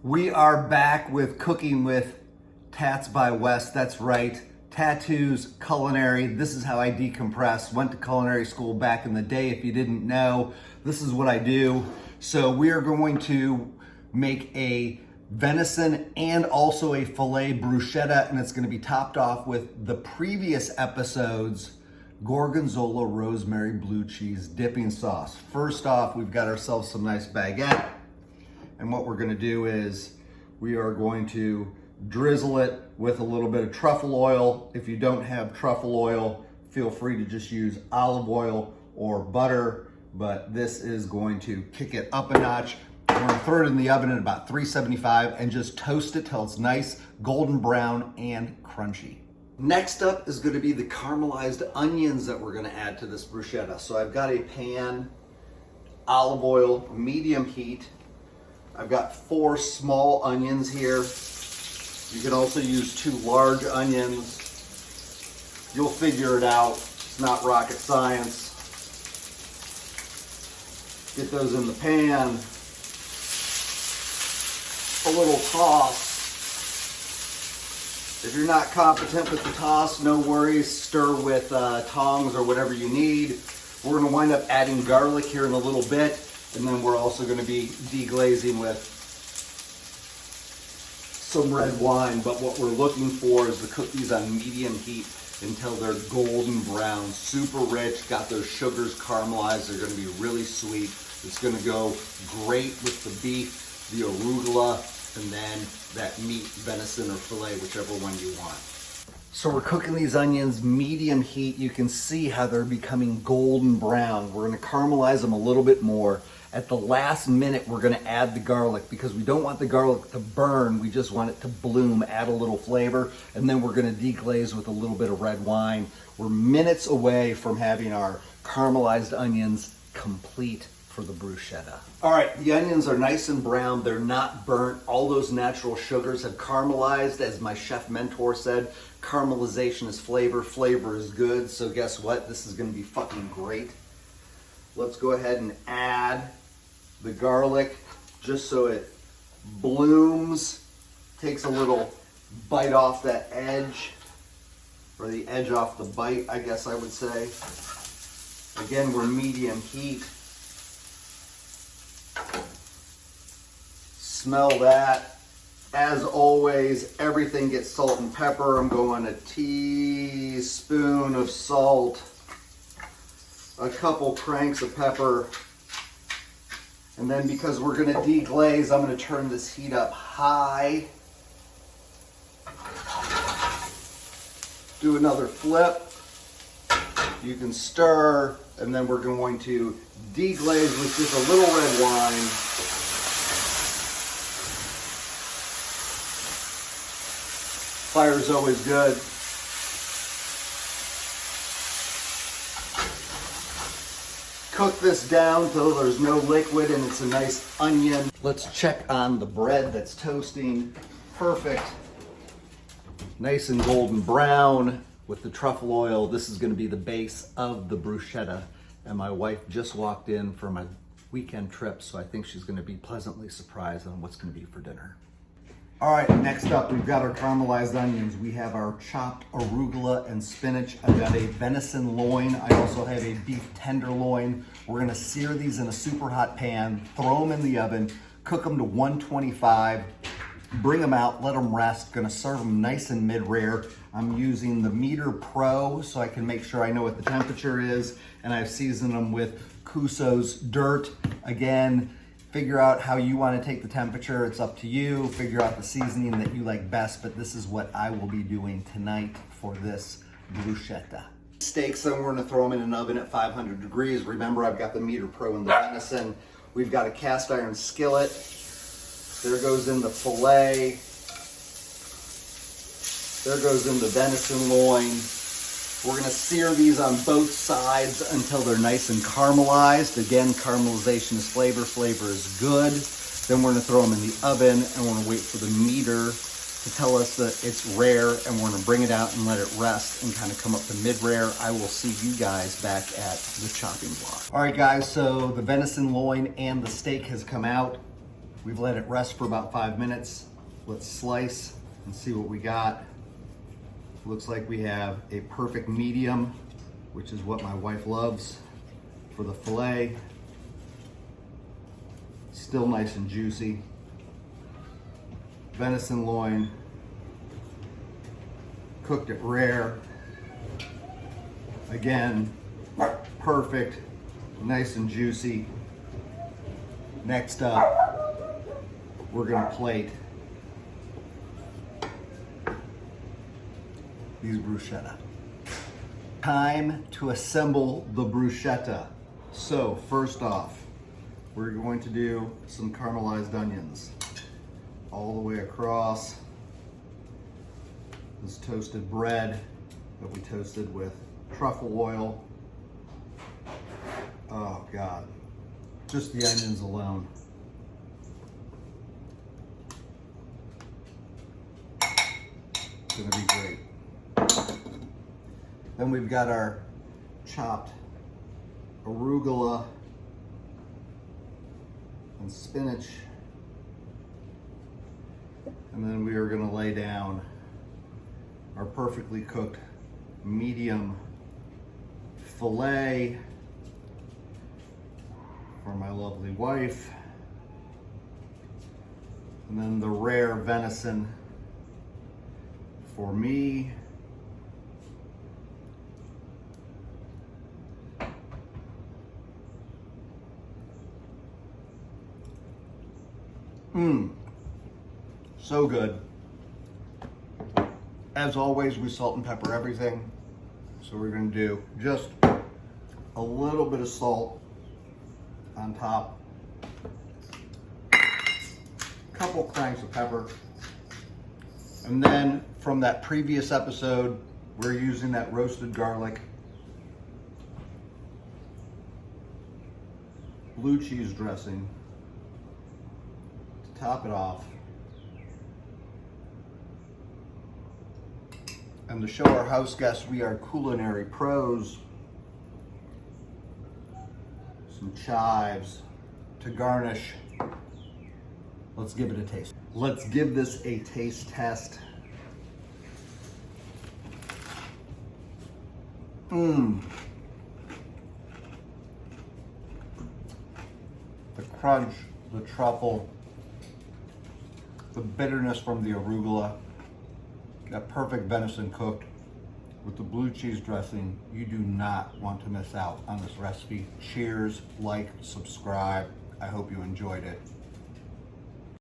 We are back with Cooking with Tats by Wes. That's right. Tattoos, culinary. This is how I decompress. Went to culinary school back in the day. If you didn't know, this is what I do. So we are going to make a venison and also a filet bruschetta, and it's going to be topped off with the previous episode's gorgonzola rosemary blue cheese dipping sauce. First off, we've got ourselves some nice baguette. And what we're gonna do is we are going to drizzle it with a little bit of truffle oil. If you don't have truffle oil, feel free to just use olive oil or butter, but this is going to kick it up a notch. We're gonna throw it in the oven at about 375 and just toast it till it's nice, golden brown and crunchy. Next up is gonna be the caramelized onions that we're gonna add to this bruschetta. So I've got a pan, olive oil, medium heat. I've got 4 small onions here. You can also use 2 large onions. You'll figure it out. It's not rocket science. Get those in the pan. A little toss. If you're not competent with the toss, no worries. Stir with tongs or whatever you need. We're gonna wind up adding garlic here in a little bit. And then we're also going to be deglazing with some red wine. But what we're looking for is to cook these on medium heat until they're golden brown, super rich, got those sugars caramelized. They're going to be really sweet. It's going to go great with the beef, the arugula, and then that meat, venison or filet, whichever one you want. So we're cooking these onions medium heat. You can see how they're becoming golden brown. We're going to caramelize them a little bit more. At the last minute, we're gonna add the garlic because we don't want the garlic to burn. We just want it to bloom, add a little flavor, and then we're gonna deglaze with a little bit of red wine. We're minutes away from having our caramelized onions complete for the bruschetta. All right, the onions are nice and brown. They're not burnt. All those natural sugars have caramelized. As my chef mentor said, caramelization is flavor. Flavor is good. So guess what? This is gonna be fucking great. Let's go ahead and add the garlic just so it blooms, takes a little bite off that edge, or the edge off the bite, I guess I would say. Again, we're medium heat. Smell that. As always, everything gets salt and pepper. I'm going a teaspoon of salt, a couple cranks of pepper, and then because we're gonna deglaze, I'm gonna turn this heat up high. Do another flip. You can stir, and then we're going to deglaze with just a little red wine. Fire's always good. Cook this down till there's no liquid and it's a nice onion. Let's check on the bread that's toasting. Perfect. Nice and golden brown with the truffle oil. This is going to be the base of the bruschetta. And my wife just walked in from a weekend trip, so I think she's going to be pleasantly surprised on what's going to be for dinner. All right, next up, we've got our caramelized onions. We have our chopped arugula and spinach. I've got a venison loin. I also have a beef tenderloin. We're gonna sear these in a super hot pan, throw them in the oven, cook them to 125, bring them out, let them rest. Gonna serve them nice and mid-rare. I'm using the Meter Pro so I can make sure I know what the temperature is, and I've seasoned them with Cuso's Dirt. Again, figure out how you want to take the temperature. It's up to you. Figure out the seasoning that you like best, but this is what I will be doing tonight for this bruschetta. Steaks, then we're going to throw them in an oven at 500 degrees. Remember, I've got the Meter Pro and the venison. We've got a cast iron skillet. There goes in the filet. There goes in the venison loin. We're gonna sear these on both sides until they're nice and caramelized. Again, caramelization is flavor, flavor is good. Then we're gonna throw them in the oven and we're gonna wait for the meter to tell us that it's rare, and we're gonna bring it out and let it rest and kind of come up to mid-rare. I will see you guys back at the chopping block. All right guys, so the venison loin and the steak has come out. We've let it rest for about 5 minutes. Let's slice and see what we got. Looks like we have a perfect medium, which is what my wife loves for the filet. Still nice and juicy. Venison loin, cooked it rare. Again, perfect, nice and juicy. Next up, we're gonna plate these bruschetta. Time to assemble the bruschetta. So first off, we're going to do some caramelized onions all the way across this toasted bread that we toasted with truffle oil. Oh God, just the onions alone. It's gonna be great. Then we've got our chopped arugula and spinach. And then we are gonna lay down our perfectly cooked medium filet for my lovely wife. And then the rare venison for me. So good. As always, we salt and pepper everything. So we're gonna do just a little bit of salt on top, a couple cranks of pepper. And then from that previous episode, we're using that roasted garlic, blue cheese dressing to top it off. And to show our house guests we are culinary pros, some chives to garnish. Let's give it a taste. Let's give this a taste test. The crunch, the truffle, the bitterness from the arugula, that perfect venison cooked with the blue cheese dressing. You do not want to miss out on this recipe. Cheers, like, subscribe. I hope you enjoyed it.